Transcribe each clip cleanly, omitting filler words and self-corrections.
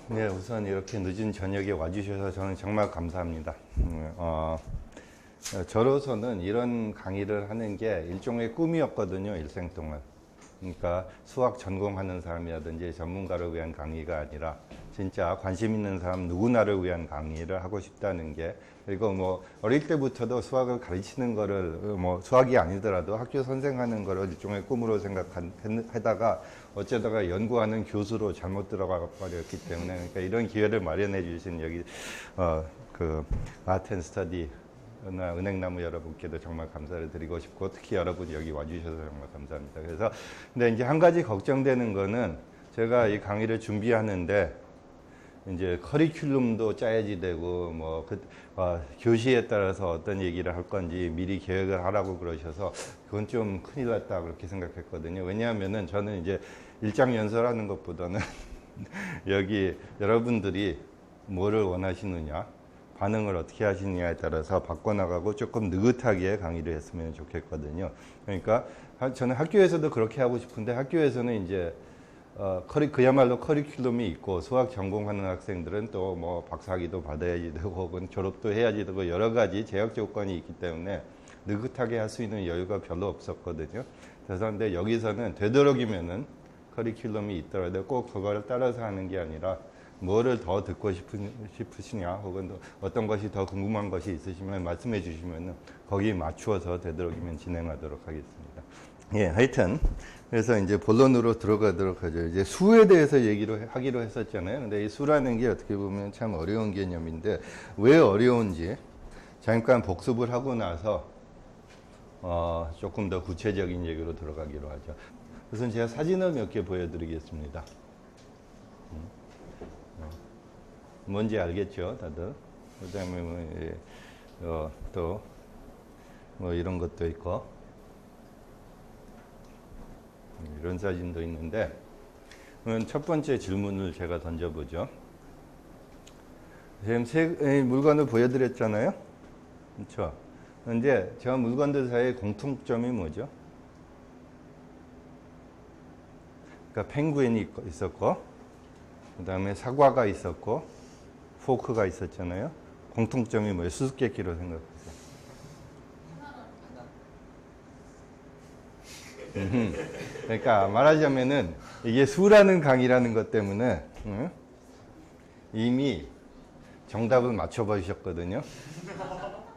네, 우선 이렇게 늦은 저녁에 와주셔서 저는 정말 감사합니다. 저로서는 이런 강의를 하는 게 일종의 꿈이었거든요, 일생 동안. 그러니까 수학 전공하는 사람이라든지 전문가를 위한 강의가 아니라 진짜 관심 있는 사람 누구나를 위한 강의를 하고 싶다는 게, 그리고 뭐 어릴 때부터도 수학을 가르치는 거를 뭐 수학이 아니더라도 학교 선생하는 거를 일종의 꿈으로 생각하다가 어쩌다가 연구하는 교수로 잘못 들어가 버렸기 때문에, 그러니까 이런 기회를 마련해 주신 여기 그 아트 앤 스터디 은행나무 여러분께도 정말 감사를 드리고 싶고, 특히 여러분이 여기 와주셔서 정말 감사합니다. 그래서 근데 이제 한 가지 걱정되는 거는, 제가 이 강의를 준비하는데 이제 커리큘럼도 짜야지 되고 교시에 따라서 어떤 얘기를 할 건지 미리 계획을 하라고 그러셔서 그건 좀 큰일 났다 그렇게 생각했거든요. 왜냐하면은 저는 이제 일장연설하는 것보다는 여기 여러분들이 뭐를 원하시느냐, 반응을 어떻게 하시느냐에 따라서 바꿔나가고 조금 느긋하게 강의를 했으면 좋겠거든요. 그러니까 저는 학교에서도 그렇게 하고 싶은데, 학교에서는 이제 그야말로 커리큘럼이 있고 수학 전공하는 학생들은 또 뭐 박사학위도 받아야지 되고 혹은 졸업도 해야지 되고 여러 가지 제약 조건이 있기 때문에 느긋하게 할 수 있는 여유가 별로 없었거든요. 그래서 근데 여기서는 되도록이면은 커리큘럼이 있더라도 꼭 그거를 따라서 하는 게 아니라 뭐를 더 듣고 싶으시냐 혹은 어떤 것이 더 궁금한 것이 있으시면 말씀해 주시면 거기에 맞추어서 되도록이면 진행하도록 하겠습니다. 예, 하여튼 그래서 이제 본론으로 들어가도록 하죠. 이제 수에 대해서 얘기를 하기로 했었잖아요. 근데 이 수라는 게 어떻게 보면 참 어려운 개념인데, 왜 어려운지 잠깐 복습을 하고 나서 조금 더 구체적인 얘기로 들어가기로 하죠. 우선 제가 사진을 몇 개 보여드리겠습니다. 뭔지 알겠죠, 다들? 그다음에 또 뭐 이런 것도 있고 이런 사진도 있는데, 첫 번째 질문을 제가 던져보죠. 지금 물건을 보여드렸잖아요, 그렇죠? 그런데 저 물건들 사이의 공통점이 뭐죠? 그러니까 펭귄이 있었고, 그 다음에 사과가 있었고, 포크가 있었잖아요. 공통점이 뭐예요? 수수께끼로 생각하세요. 그러니까 말하자면은 이게 수라는 강의라는 것 때문에 이미 정답을 맞춰버리셨거든요.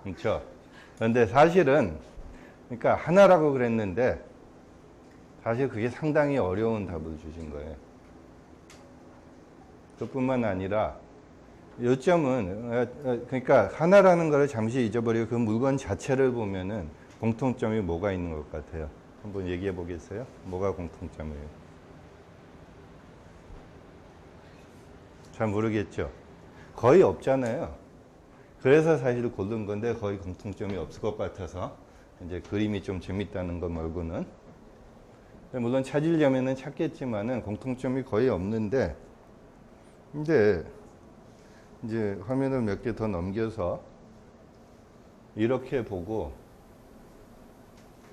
그렇죠? 그런데 사실은 그러니까 하나라고 그랬는데 사실 그게 상당히 어려운 답을 주신 거예요. 그뿐만 아니라 요점은 그러니까 하나라는 걸 잠시 잊어버리고 그 물건 자체를 보면은 공통점이 뭐가 있는 것 같아요? 한번 얘기해 보겠어요? 뭐가 공통점이에요? 잘 모르겠죠? 거의 없잖아요. 그래서 사실 고른 건데 거의 공통점이 없을 것 같아서 이제 그림이 좀 재밌다는 거 말고는. 물론 찾으려면은 찾겠지만은 공통점이 거의 없는데, 근데 이제 화면을 몇 개 더 넘겨서 이렇게 보고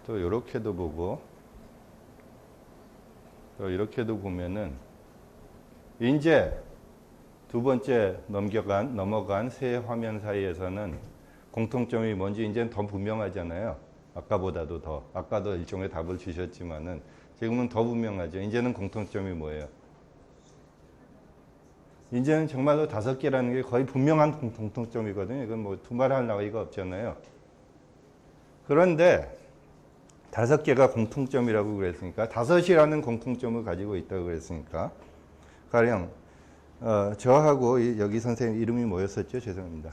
또 이렇게도 보고 또 이렇게도 보면은 이제 두 번째 넘어간 세 화면 사이에서는 공통점이 뭔지 이제는 더 분명하잖아요. 아까보다도 더. 아까도 일종의 답을 주셨지만은 지금은 더 분명하죠. 이제는 공통점이 뭐예요? 이제는 정말로 5개라는 게 거의 분명한 공통점이거든요. 이건 뭐 두말할 나위가 없잖아요. 그런데 5개가 공통점이라고 그랬으니까, 5이라는 공통점을 가지고 있다고 그랬으니까, 가령 저하고 여기 선생님 이름이 뭐였었죠? 죄송합니다.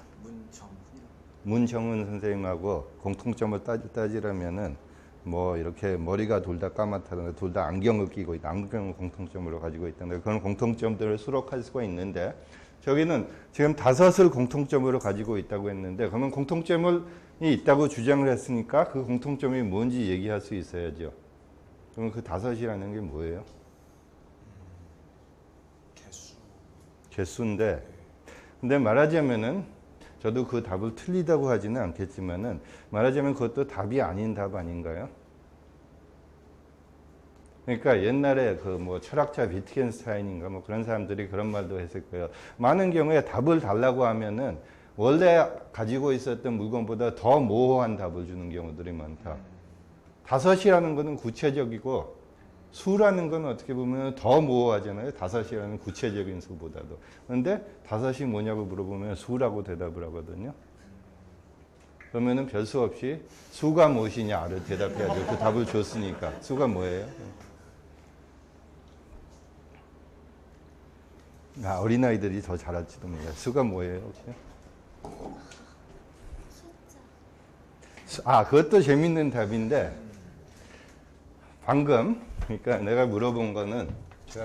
문정은 선생님하고 공통점을 따지라면은 뭐 이렇게 머리가 둘 다 까맣다든가 둘 다 안경을 끼고 있다, 안경을 공통점으로 가지고 있다든가 그런 공통점들을 수록할 수가 있는데, 저기는 지금 5을 공통점으로 가지고 있다고 했는데, 그러면 공통점이 있다고 주장을 했으니까 그 공통점이 뭔지 얘기할 수 있어야죠. 그러면 그 5이라는 게 뭐예요? 개수인데, 근데 말하자면은 저도 그 답을 틀리다고 하지는 않겠지만은 말하자면 그것도 답이 아닌 답 아닌가요? 그러니까 옛날에 그 뭐 철학자 비트겐스타인인가 뭐 그런 사람들이 그런 말도 했을 거예요. 많은 경우에 답을 달라고 하면은 원래 가지고 있었던 물건보다 더 모호한 답을 주는 경우들이 많다. 다섯이라는 거는 구체적이고 수라는 건 어떻게 보면 더 모호하잖아요. 다섯이라는 구체적인 수보다도. 그런데 다섯이 뭐냐고 물어보면 수라고 대답을 하거든요. 그러면은 별 수 없이 수가 무엇이냐를 대답해야죠. 그 답을 줬으니까. 수가 뭐예요? 어린아이들이 더 잘할지도 몰라요. 수가 뭐예요? 혹시? 그것도 재밌는 답인데 방금 그러니까 제가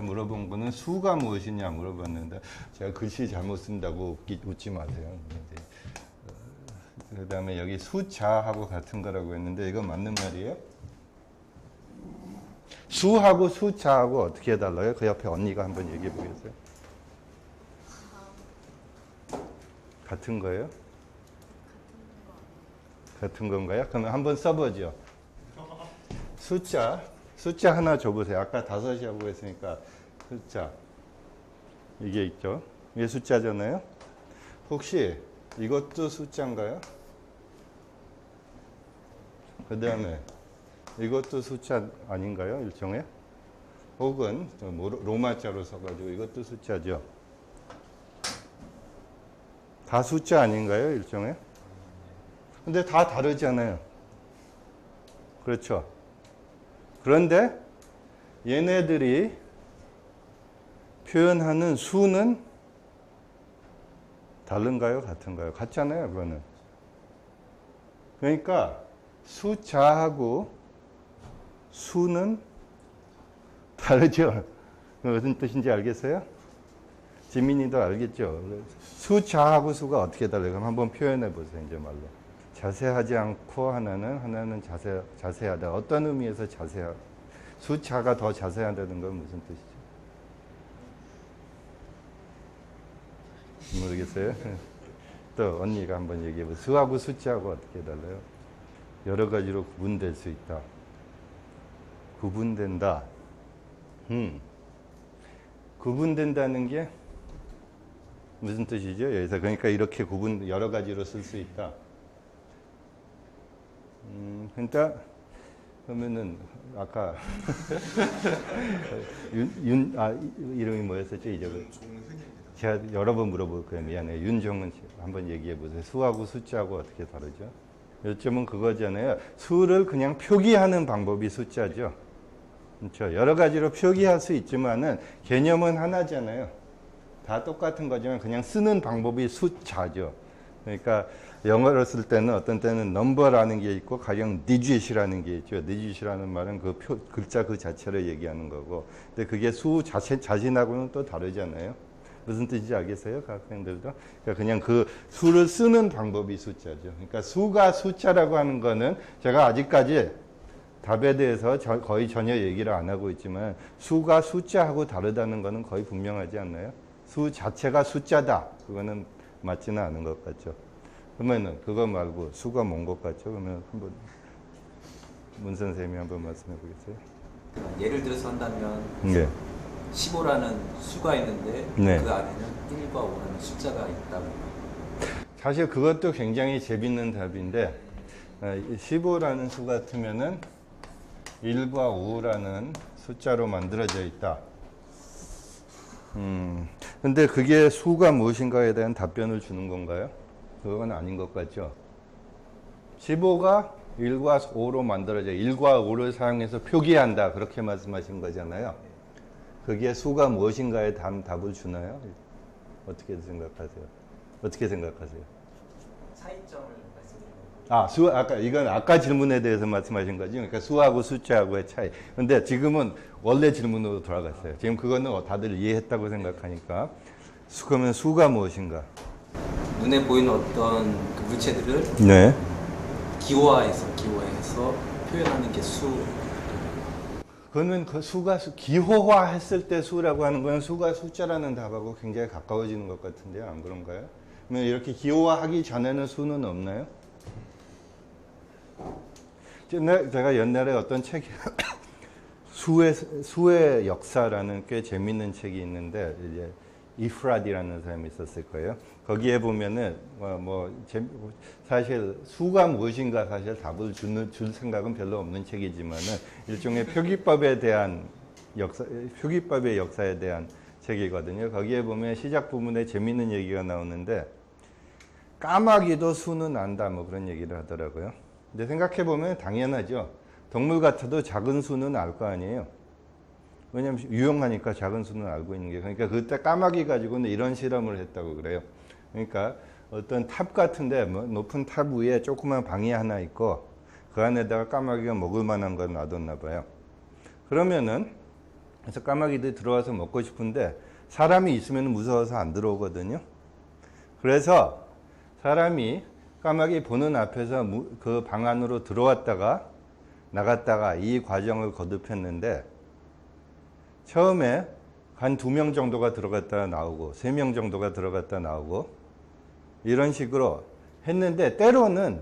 물어본 거는 수가 무엇이냐 물어봤는데 제가 글씨 잘못 쓴다고 웃지 마세요. 그 다음에 여기 수자하고 같은 거라고 했는데 이건 맞는 말이에요? 수하고 수자하고 어떻게 달라요? 그 옆에 언니가 한번 얘기해 보겠어요? 같은 거예요? 같은 건가요? 그러면 한번 써보죠. 숫자 하나 줘보세요. 아까 다섯이라고 했으니까 숫자 이게 있죠. 이게 숫자잖아요. 혹시 이것도 숫자인가요? 그 다음에 이것도 숫자 아닌가요? 일종의? 혹은 로마자로 써가지고 이것도 숫자죠. 다 숫자 아닌가요? 일종의? 근데 다 다르잖아요. 그렇죠. 그런데 얘네들이 표현하는 수는 다른가요? 같은가요? 같잖아요. 그거는. 그러니까 숫자하고 수는 다르죠. 무슨 뜻인지 알겠어요? 지민이도 알겠죠? 수자하고 수가 어떻게 달라요? 그럼 한번 표현해 보세요. 이제 말로. 자세하지 않고 하나는 자세하다. 어떤 의미에서 수자가 더 자세하다는 건 무슨 뜻이죠? 모르겠어요? 또 언니가 한번 얘기해 보세요. 수하고 숫자하고 어떻게 달라요? 여러 가지로 구분될 수 있다. 구분된다. 구분된다는 게 무슨 뜻이죠? 여기서 그러니까 이렇게 여러 가지로 쓸 수 있다. 그러니까 그러면은 아까 이름이 뭐였었죠? 잊어버렸어요. 제가 여러 번 물어볼 거예요. 미안해요. 윤종은 한번 얘기해 보세요. 수하고 숫자하고 어떻게 다르죠? 요점은 그거잖아요. 수를 그냥 표기하는 방법이 숫자죠. 그렇죠. 여러 가지로 표기할 수 있지만은 개념은 하나잖아요. 다 똑같은 거지만 그냥 쓰는 방법이 숫자죠. 그러니까 영어로 쓸 때는 어떤 때는 number라는 게 있고 가령 digit이라는 게 있죠. digit이라는 말은 그 글자 그 자체를 얘기하는 거고. 근데 그게 수 자신하고는 또 다르잖아요. 무슨 뜻인지 알겠어요? 그 학생들도? 그러니까 그냥 그 수를 쓰는 방법이 숫자죠. 그러니까 수가 숫자라고 하는 거는 제가 아직까지 답에 대해서 거의 전혀 얘기를 안 하고 있지만 수가 숫자하고 다르다는 거는 거의 분명하지 않나요? 수 자체가 숫자다. 그거는 맞지는 않은 것 같죠. 그러면은 그거 말고 수가 뭔 것 같죠? 그러면 한번 문 선생님이 한번 말씀해 보겠어요? 예를 들어서 한다면 네. 15라는 수가 있는데 네. 그 안에는 1과 5라는 숫자가 있다고. 사실 그것도 굉장히 재밌는 답인데 15라는 수 같으면은 1과 5라는 숫자로 만들어져 있다. 근데 그게 수가 무엇인가에 대한 답변을 주는 건가요? 그건 아닌 것 같죠. 15가 1과 5로 만들어져 1과 5를 사용해서 표기한다. 그렇게 말씀하신 거잖아요. 그게 수가 무엇인가에 답을 주나요? 어떻게 생각하세요? 어떻게 생각하세요? 차이점을 말씀드리는 거예요. 이건 아까 질문에 대해서 말씀하신 거죠. 그러니까 수하고 숫자하고의 차이. 근데 지금은 원래 질문으로 돌아갔어요. 지금 그거는 다들 이해했다고 생각하니까. 그러면 수가 무엇인가? 눈에 보이는 어떤 그 물체들을 네. 기호화해서 표현하는 게 수. 그러면 그 수가 기호화 했을 때 수라고 하는 건 수가 숫자라는 답하고 굉장히 가까워지는 것 같은데요. 안 그런가요? 그러면 이렇게 기호화하기 전에는 수는 없나요? 제가 옛날에 어떤 책에 수의 역사라는 꽤 재밌는 책이 있는데 이제 이프라디라는 사람이 있었을 거예요. 거기에 보면은 사실 수가 무엇인가 사실 답을 줄 생각은 별로 없는 책이지만은 일종의 표기법에 대한 표기법의 역사에 대한 책이거든요. 거기에 보면 시작 부분에 재밌는 얘기가 나오는데 까마귀도 수는 안다 뭐 그런 얘기를 하더라고요. 근데 생각해 보면 당연하죠. 동물 같아도 작은 수는 알 거 아니에요. 왜냐면 유용하니까 작은 수는 알고 있는 게. 그러니까 그때 까마귀 가지고는 이런 실험을 했다고 그래요. 그러니까 어떤 탑 같은데 높은 탑 위에 조그만 방이 하나 있고 그 안에다가 까마귀가 먹을 만한 걸 놔뒀나 봐요. 그러면은 그래서 까마귀들이 들어와서 먹고 싶은데 사람이 있으면 무서워서 안 들어오거든요. 그래서 사람이 까마귀 보는 앞에서 그 방 안으로 들어왔다가 나갔다가 이 과정을 거듭했는데 처음에 한 2명 정도가 들어갔다 나오고 3명 정도가 들어갔다 나오고 이런 식으로 했는데 때로는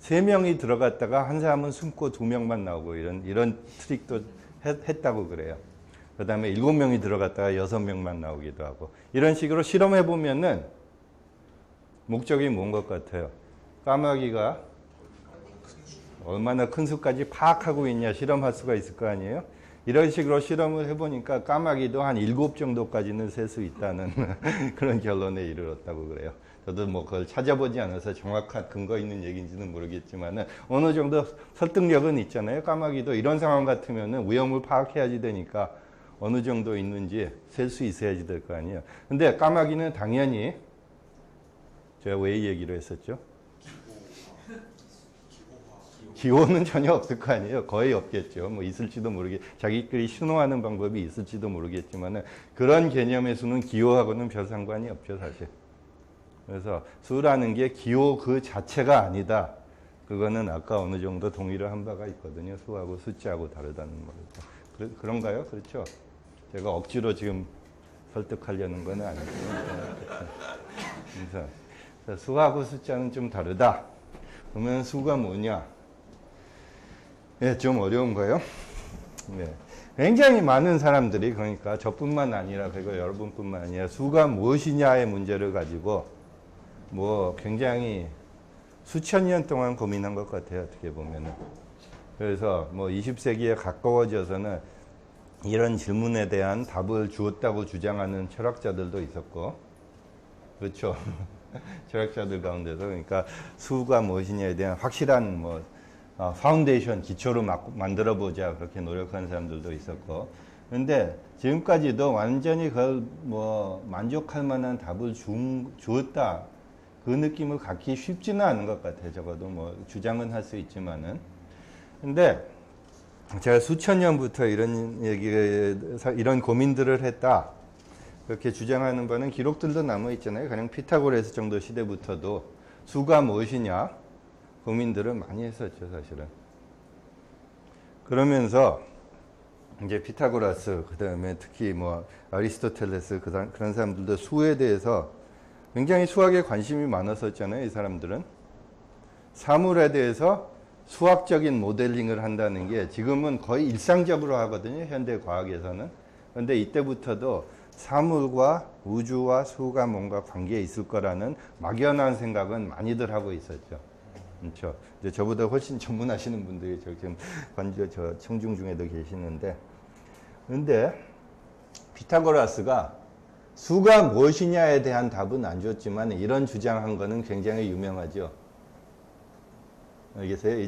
3명이 들어갔다가 한 사람은 숨고 2명만 나오고 이런 트릭도 했다고 그래요. 그 다음에 7명이 들어갔다가 6명만 나오기도 하고 이런 식으로 실험해 보면은 목적이 뭔 것 같아요? 까마귀가 얼마나 큰 수까지 파악하고 있냐 실험할 수가 있을 거 아니에요? 이런 식으로 실험을 해보니까 까마귀도 한 7 정도까지는 셀 수 있다는 그런 결론에 이르렀다고 그래요. 저도 뭐 그걸 찾아보지 않아서 정확한 근거 있는 얘기인지는 모르겠지만은 어느 정도 설득력은 있잖아요. 까마귀도 이런 상황 같으면은 위험을 파악해야지 되니까 어느 정도 있는지 셀 수 있어야지 될 거 아니에요. 근데 까마귀는 당연히 제가 왜 이 얘기를 했었죠? 기호는 전혀 없을 거 아니에요. 거의 없겠죠. 뭐 있을지도 자기끼리 신호하는 방법이 있을지도 모르겠지만은 그런 개념의 수는 기호하고는 별 상관이 없죠, 사실. 그래서 수라는 게 기호 그 자체가 아니다. 그거는 아까 어느 정도 동의를 한 바가 있거든요. 수하고 숫자하고 다르다는 말이죠. 그런가요? 그렇죠? 제가 억지로 지금 설득하려는 건 아니고. 그래서 수하고 숫자는 좀 다르다. 그러면 수가 뭐냐? 예, 좀 어려운 거예요. 네. 굉장히 많은 사람들이 그러니까 저뿐만 아니라 그리고 여러분뿐만 아니라 수가 무엇이냐의 문제를 가지고 뭐 굉장히 수천 년 동안 고민한 것 같아요. 어떻게 보면은. 그래서 뭐 20세기에 가까워져서는 이런 질문에 대한 답을 주었다고 주장하는 철학자들도 있었고, 그렇죠. 철학자들 가운데서 그러니까 수가 무엇이냐에 대한 확실한 파운데이션 기초로 만들어 보자 그렇게 노력하는 사람들도 있었고, 그런데 지금까지도 완전히 그걸 만족할 만한 답을 주었다 그 느낌을 갖기 쉽지는 않은 것 같아요. 적어도 주장은 할 수 있지만은. 근데 제가 수천 년부터 이런 고민들을 했다 그렇게 주장하는 바는 기록들도 남아 있잖아요. 가령 피타고라스 정도 시대부터도 수가 무엇이냐 고민들을 많이 했었죠, 사실은. 그러면서 이제 피타고라스, 그 다음에 특히 아리스토텔레스 그런 사람들도 수에 대해서 굉장히 수학에 관심이 많았었잖아요, 이 사람들은. 사물에 대해서 수학적인 모델링을 한다는 게 지금은 거의 일상적으로 하거든요, 현대 과학에서는. 그런데 이때부터도 사물과 우주와 수가 뭔가 관계에 있을 거라는 막연한 생각은 많이들 하고 있었죠. 그렇죠. 이제 저보다 훨씬 전문하시는 분들이 지금 저 청중 중에도 계시는데, 근데 피타고라스가 수가 무엇이냐에 대한 답은 안 줬지만 이런 주장한 거는 굉장히 유명하죠. 알겠어요?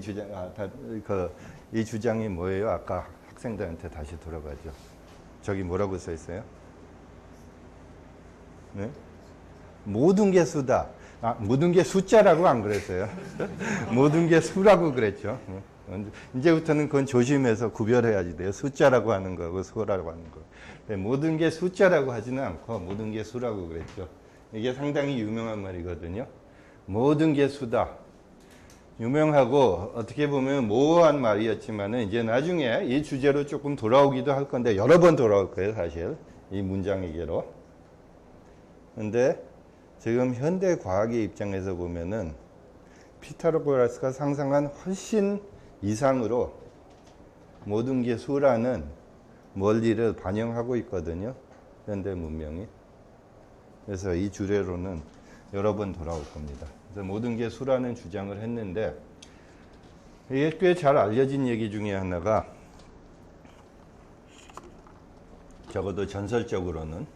이 주장이 뭐예요? 아까 학생들한테 다시 돌아가죠. 저기 뭐라고 써 있어요? 네? 모든 게 수다. 모든 게 숫자라고 안 그랬어요. 모든 게 수라고 그랬죠. 이제부터는 그건 조심해서 구별해야지 돼요. 숫자라고 하는 거고 수라고 하는 거. 모든 게 숫자라고 하지는 않고 모든 게 수라고 그랬죠. 이게 상당히 유명한 말이거든요. 모든 게 수다. 유명하고 어떻게 보면 모호한 말이었지만은 이제 나중에 이 주제로 조금 돌아오기도 할 건데 여러 번 돌아올 거예요, 사실. 이 문장이개로. 근데 지금 현대 과학의 입장에서 보면은 피타고라스가 상상한 훨씬 이상으로 모든 게 수라는 원리를 반영하고 있거든요. 현대 문명이. 그래서 이 주례로는 여러 번 돌아올 겁니다. 그래서 모든 게 수라는 주장을 했는데 이게 꽤 잘 알려진 얘기 중에 하나가 적어도 전설적으로는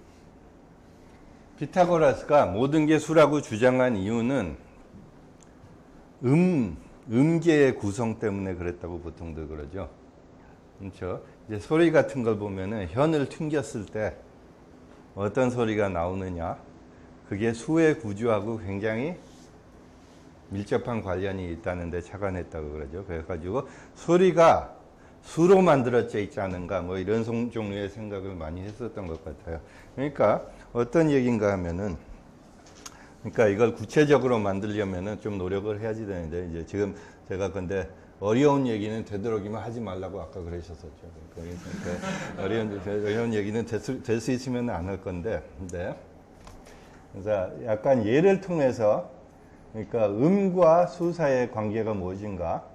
피타고라스가 모든 게 수라고 주장한 이유는 음계의 구성 때문에 그랬다고 보통들 그러죠. 그렇죠? 이제 소리 같은 걸 보면은 현을 튕겼을 때 어떤 소리가 나오느냐, 그게 수의 구조하고 굉장히 밀접한 관련이 있다는 데 착안했다고 그러죠. 그래가지고 소리가 수로 만들어져 있지 않은가, 뭐 이런 종류의 생각을 많이 했었던 것 같아요. 그러니까 어떤 얘기인가 하면은, 그러니까 이걸 구체적으로 만들려면은 좀 노력을 해야지 되는데, 이제 지금 제가 근데 어려운 얘기는 되도록이면 하지 말라고 아까 그러셨었죠. 그러니까 어려운 얘기는 될 수 있으면 안 할 건데, 근데 그래서 약간 예를 통해서, 그러니까 음과 수 사이의 관계가 무엇인가,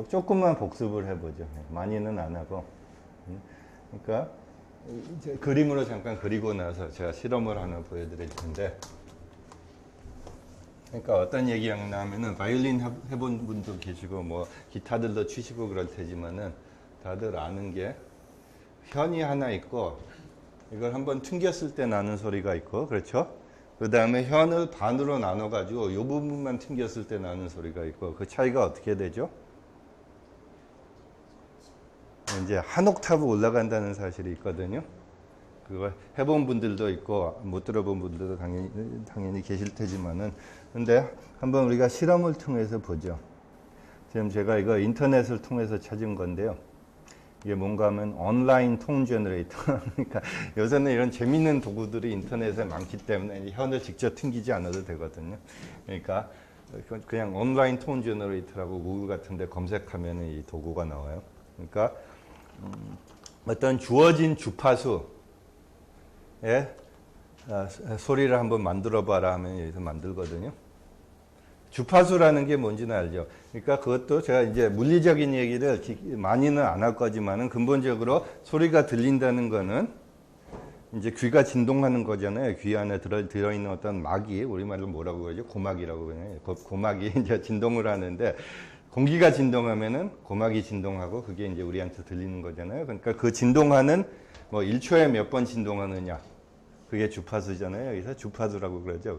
조금만 복습을 해보죠. 많이는 안 하고. 그러니까 이제 그림으로 잠깐 그리고 나서 제가 실험을 하나 보여드릴 텐데, 그러니까 어떤 얘기였나 하면은 바이올린 해본 분도 계시고 뭐 기타들도 치시고 그럴 테지만은 다들 아는 게 현이 하나 있고 이걸 한번 튕겼을 때 나는 소리가 있고, 그렇죠? 그 다음에 현을 반으로 나눠 가지고 이 부분만 튕겼을 때 나는 소리가 있고, 그 차이가 어떻게 되죠? 이제 한 옥타브 올라간다는 사실이 있거든요. 그걸 해본 분들도 있고 못 들어본 분들도 당연히 계실 테지만은, 근데 한번 우리가 실험을 통해서 보죠. 지금 제가 이거 인터넷을 통해서 찾은 건데요. 이게 뭔가 하면 온라인 톤 제너레이터. 그러니까 요새는 이런 재밌는 도구들이 인터넷에 많기 때문에 현을 직접 튕기지 않아도 되거든요. 그러니까 그냥 온라인 톤 제너레이터라고 구글 같은 데 검색하면 이 도구가 나와요. 그러니까 어떤 주어진 주파수에 소리를 한번 만들어 봐라 하면 여기서 만들거든요. 주파수라는 게 뭔지는 알죠. 그러니까 그것도 제가 이제 물리적인 얘기를 많이는 안 할 거지만은 근본적으로 소리가 들린다는 거는 이제 귀가 진동하는 거잖아요. 귀 안에 들어있는 어떤 막이, 우리말로 뭐라고 그러죠? 고막이라고 그러나요? 고막이 이제 진동을 하는데, 공기가 진동하면은 고막이 진동하고 그게 이제 우리한테 들리는 거잖아요. 그러니까 그 진동하는 뭐 1초에 몇 번 진동하느냐, 그게 주파수잖아요. 여기서 주파수라고 그러죠.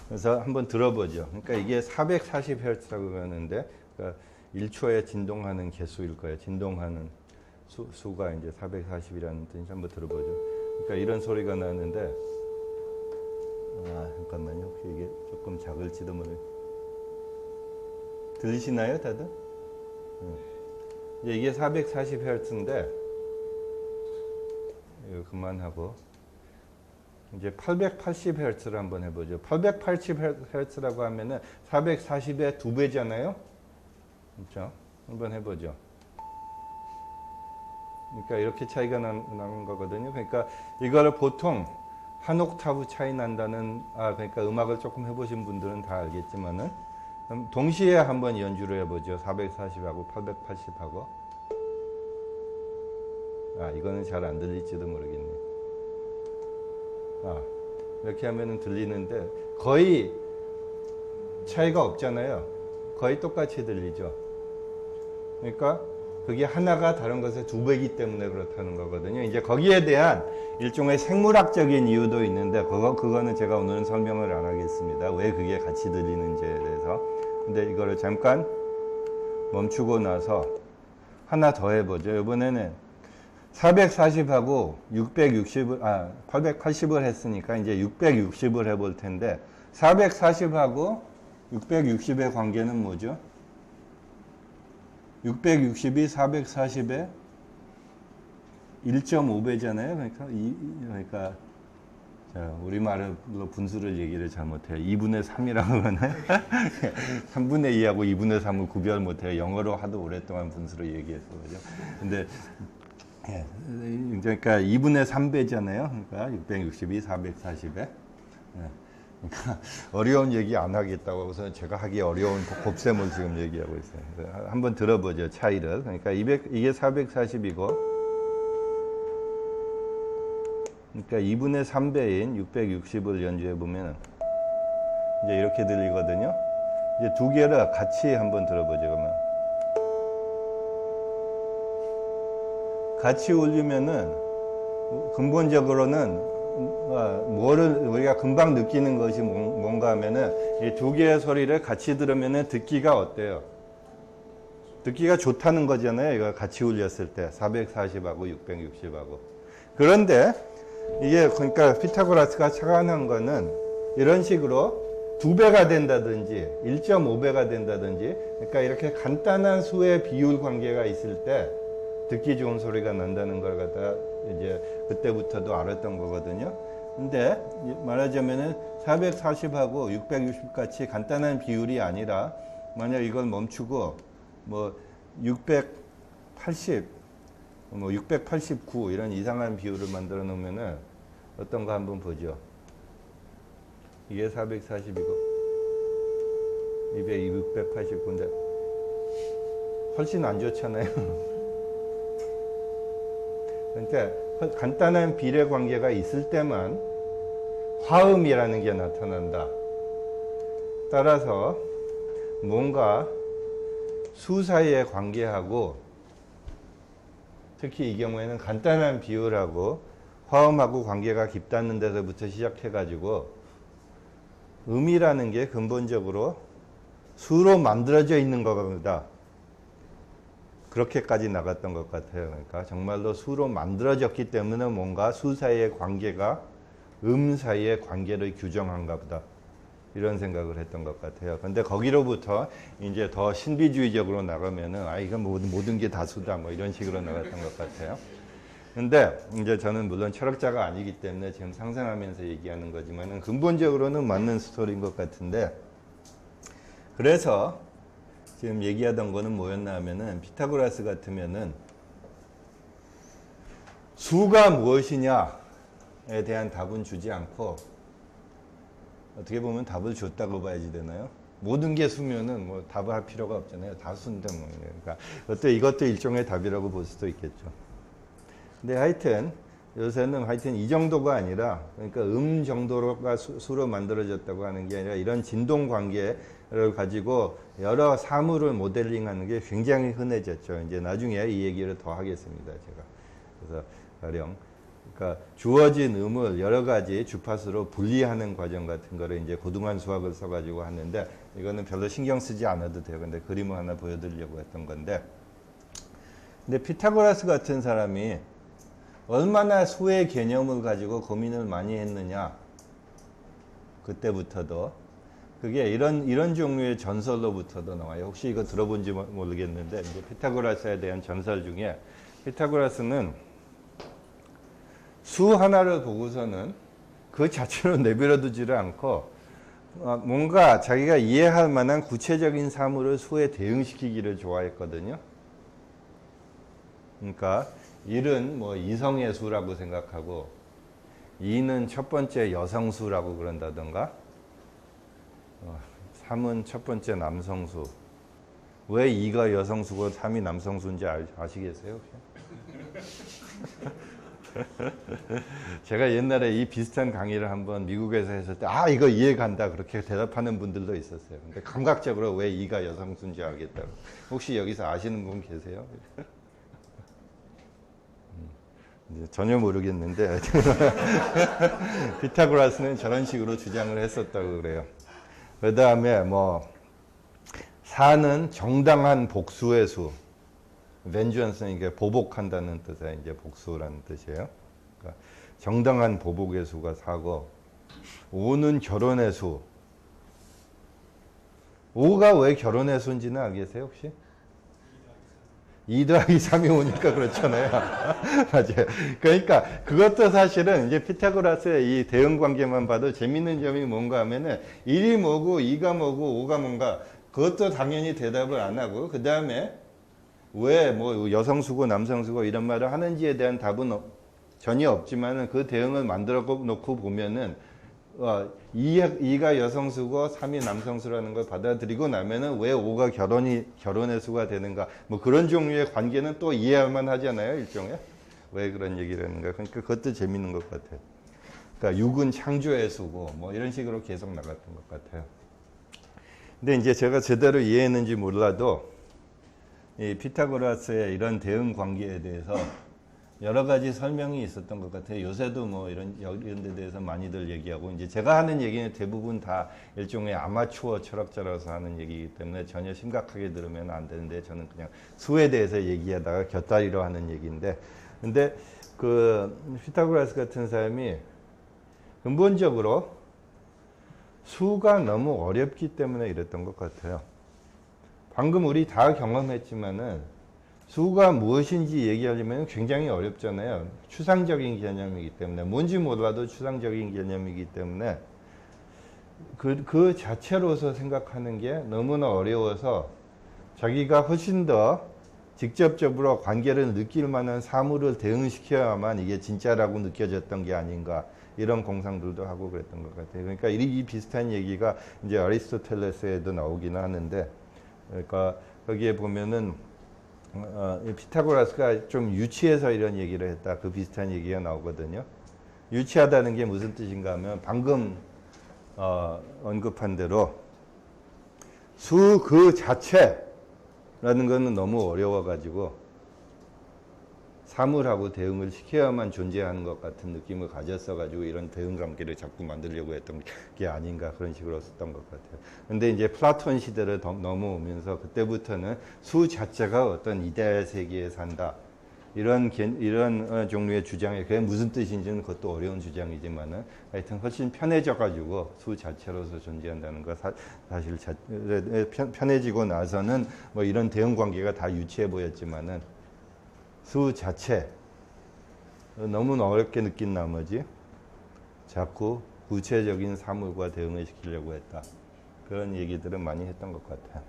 그래서 한번 들어보죠. 그러니까 이게 440Hz라고 그러는데, 그러니까 1초에 진동하는 개수일 거예요. 진동하는 수가 이제 440이라는 뜻인지 한번 들어보죠. 그러니까 이런 소리가 나는데, 잠깐만요. 혹시 이게 조금 작을지도 모르겠어요. 들리시나요, 다들? 이제 이게 440Hz인데, 이거 그만하고, 이제 880Hz를 한번 해보죠. 880Hz라고 하면은 440의 2배잖아요? 그렇죠? 한번 해보죠. 그러니까 이렇게 차이가 나는 거거든요. 그러니까 이거를 보통 한 옥타브 차이 난다는, 그러니까 음악을 조금 해보신 분들은 다 알겠지만은, 동시에 한번 연주를 해보죠. 440하고 880하고. 이거는 잘 안 들릴지도 모르겠네요. 이렇게 하면은 들리는데 거의 차이가 없잖아요. 거의 똑같이 들리죠. 그러니까 그게 하나가 다른 것의 2배이기 때문에 그렇다는 거거든요. 이제 거기에 대한 일종의 생물학적인 이유도 있는데 그거는 제가 오늘은 설명을 안 하겠습니다. 왜 그게 같이 들리는지에 대해서. 근데 이거를 잠깐 멈추고 나서 하나 더 해보죠. 이번에는 440하고 880을 했으니까 이제 660을 해볼 텐데, 440하고 660의 관계는 뭐죠? 660이 440의 1.5배잖아요. 그러니까 자, 우리말로 분수를 얘기를 잘못해요. 2분의 3이라고 하나요? 3분의 2하고 2분의 3을 구별 못해요. 영어로 하도 오랫동안 분수로 얘기해서 그죠. 근데 그러니까 2분의 3배잖아요. 그러니까 662, 440에. 그러니까 어려운 얘기 안 하겠다고 하고서 제가 하기 어려운 곱셈을 지금 얘기하고 있어요. 한번 들어보죠, 차이를. 그러니까 이게 440이고 그러니까 2분의 3배인 660을 연주해 보면 이제 이렇게 들리거든요. 이제 두 개를 같이 한번 들어보죠. 그러면 같이 울리면은 근본적으로는 뭐를 우리가 금방 느끼는 것이 뭔가 하면은 이 두 개의 소리를 같이 들으면은 듣기가 어때요? 듣기가 좋다는 거잖아요. 이거 같이 울렸을 때 440하고 660하고. 그런데 이게 그러니까 피타고라스가 착안한 거는 이런 식으로 2배가 된다든지 1.5배가 된다든지, 그러니까 이렇게 간단한 수의 비율 관계가 있을 때 듣기 좋은 소리가 난다는 걸 갖다 이제 그때부터도 알았던 거거든요. 근데 말하자면은 440하고 660 같이 간단한 비율이 아니라 만약 이걸 멈추고 뭐 680, 뭐 689 이런 이상한 비율을 만들어 놓으면은 어떤 거 한번 보죠. 이게 440이고 689인데 훨씬 안 좋잖아요. 그러니까 간단한 비례 관계가 있을 때만 화음이라는 게 나타난다. 따라서 뭔가 수 사이의 관계하고 특히 이 경우에는 간단한 비율하고 화음하고 관계가 깊다는 데서부터 시작해가지고 음이라는 게 근본적으로 수로 만들어져 있는 거다. 그렇게까지 나갔던 것 같아요. 그러니까 정말로 수로 만들어졌기 때문에 뭔가 수 사이의 관계가 음 사이의 관계를 규정한가 보다. 이런 생각을 했던 것 같아요. 근데 거기로부터 이제 더 신비주의적으로 나가면은 이건 모든 게 다 수다 뭐 이런 식으로 나갔던 것 같아요. 근데 이제 저는 물론 철학자가 아니기 때문에 지금 상상하면서 얘기하는 거지만은 근본적으로는 맞는 스토리인 것 같은데, 그래서 지금 얘기하던 거는 뭐였나 하면은 피타고라스 같으면은 수가 무엇이냐에 대한 답은 주지 않고 어떻게 보면 답을 줬다고 봐야지 되나요? 모든 게 수면은 뭐 답을 할 필요가 없잖아요. 다 수인데 뭐. 그러니까 이것도 일종의 답이라고 볼 수도 있겠죠. 근데 하여튼 요새는 하여튼 이 정도가 아니라, 그러니까 정도가 수로 만들어졌다고 하는 게 아니라 이런 진동 관계를 가지고 여러 사물을 모델링하는 게 굉장히 흔해졌죠. 이제 나중에 이 얘기를 더 하겠습니다. 제가. 그래서 가령 그러니까 주어진 음을 여러 가지 주파수로 분리하는 과정 같은 거를 이제 고등한 수학을 써가지고 하는데, 이거는 별로 신경 쓰지 않아도 돼요. 근데 그림을 하나 보여드리려고 했던 건데, 근데 피타고라스 같은 사람이 얼마나 수의 개념을 가지고 고민을 많이 했느냐, 그때부터도 그게 이런 종류의 전설로부터도 나와요. 혹시 이거 들어본지 모르겠는데, 이제 피타고라스에 대한 전설 중에 피타고라스는 수 하나를 보고서는 그 자체로 내버려 두지를 않고 뭔가 자기가 이해할 만한 구체적인 사물을 수에 대응시키기를 좋아했거든요. 그러니까 1은 뭐 이성의 수라고 생각하고 2는 첫 번째 여성수라고 그런다던가 3은 첫 번째 남성수. 왜 2가 여성수고 3이 남성수인지 아시겠어요? 제가 옛날에 이 비슷한 강의를 한번 미국에서 했을 때 이거 이해 간다 그렇게 대답하는 분들도 있었어요. 근데 감각적으로 왜 2가 여성수인지 알겠다고. 혹시 여기서 아시는 분 계세요? 전혀 모르겠는데 피타고라스는 저런 식으로 주장을 했었다고 그래요. 그 다음에 뭐 4는 정당한 복수의 수. vengeance는 이게 보복한다는 뜻의 이제 복수라는 뜻이에요. 그러니까 정당한 보복의 수가 4고, 5는 결혼의 수. 5가 왜 결혼의 수인지는 알겠어요, 혹시? 2 더하기 3이 오니까 그렇잖아요. 맞아요. 그러니까 그것도 사실은 이제 피타고라스의 이 대응 관계만 봐도 재밌는 점이 뭔가 하면은 1이 뭐고 2가 뭐고 5가 뭔가, 그것도 당연히 대답을 안 하고, 그 다음에 왜 뭐 여성수고 남성수고 이런 말을 하는지에 대한 답은 전혀 없지만은 그 대응을 만들어 놓고 보면은 2가 여성수고 3이 남성수라는 걸 받아들이고 나면은 왜 5가 결혼의 수가 되는가, 뭐 그런 종류의 관계는 또 이해할 만 하잖아요, 일종의. 왜 그런 얘기를 하는가? 그러니까 그것도 재밌는 것 같아요. 그러니까 육은 창조의 수고 뭐 이런 식으로 계속 나갔던 것 같아요. 근데 이제 제가 제대로 이해했는지 몰라도 이 피타고라스의 이런 대응 관계에 대해서 여러 가지 설명이 있었던 것 같아요. 요새도 뭐 이런 데 대해서 많이들 얘기하고, 이제 제가 하는 얘기는 대부분 다 일종의 아마추어 철학자라서 하는 얘기이기 때문에 전혀 심각하게 들으면 안 되는데, 저는 그냥 수에 대해서 얘기하다가 곁다리로 하는 얘기인데, 근데 그 피타고라스 같은 사람이 근본적으로 수가 너무 어렵기 때문에 이랬던 것 같아요. 방금 우리 다 경험했지만은 수가 무엇인지 얘기하려면 굉장히 어렵잖아요. 추상적인 개념이기 때문에, 뭔지 몰라도 추상적인 개념이기 때문에 그 자체로서 생각하는 게 너무나 어려워서 자기가 훨씬 더 직접적으로 관계를 느낄 만한 사물을 대응시켜야만 이게 진짜라고 느껴졌던 게 아닌가, 이런 공상들도 하고 그랬던 것 같아요. 그러니까 이 비슷한 얘기가 이제 아리스토텔레스에도 나오기는 하는데, 그러니까 거기에 보면은 피타고라스가 좀 유치해서 이런 얘기를 했다, 그 비슷한 얘기가 나오거든요. 유치하다는 게 무슨 뜻인가 하면, 방금 언급한 대로 수 그 자체라는 거는 너무 어려워가지고 사물하고 대응을 시켜야만 존재하는 것 같은 느낌을 가졌어가지고 이런 대응 관계를 자꾸 만들려고 했던 게 아닌가, 그런 식으로 썼던 것 같아요. 근데 이제 플라톤 시대를 넘어오면서 그때부터는 수 자체가 어떤 이데아 세계에 산다, 이런 종류의 주장이, 그게 무슨 뜻인지는 그것도 어려운 주장이지만은 하여튼 훨씬 편해져가지고 수 자체로서 존재한다는 거, 사실 편해지고 나서는 뭐 이런 대응 관계가 다 유치해 보였지만은 수 자체 너무 어렵게 느낀 나머지 자꾸 구체적인 사물과 대응을 시키려고 했다, 그런 얘기들은 많이 했던 것 같아요.